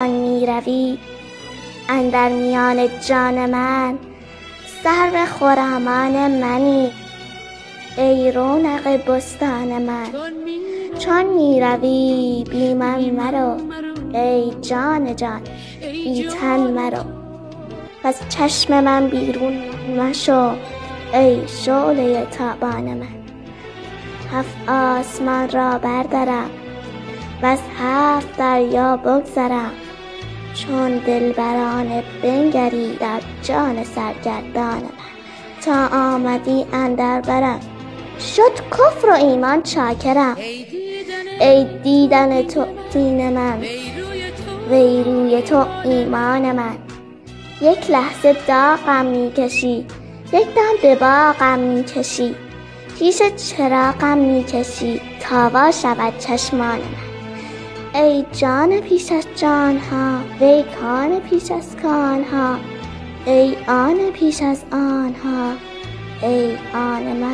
می روی اندر میان جان من، سرو خرامان منی ای رونق بستان من. چون می روی بی من مرو ای جان جان، بی تن مرو. از چشم من بیرون مشو ای شعله تابان من. هفت آسمان را بردرم وز هفت دریا بگذرم، چون دلبرانه بنگری در جان سرگردان من. تا آمدی اندر برم شد کفر و ایمان چاکرم، ای دیدن تو دین من وی روی تو ایمان من. یک لحظه داغم می کشی یک دم به باغم می کشی، پیش چراغم می کشی تا وا شود چشمان من. ای جان پیش از جانها وی کان پیش از کانها، ای آن پیش از آنها ای آن من.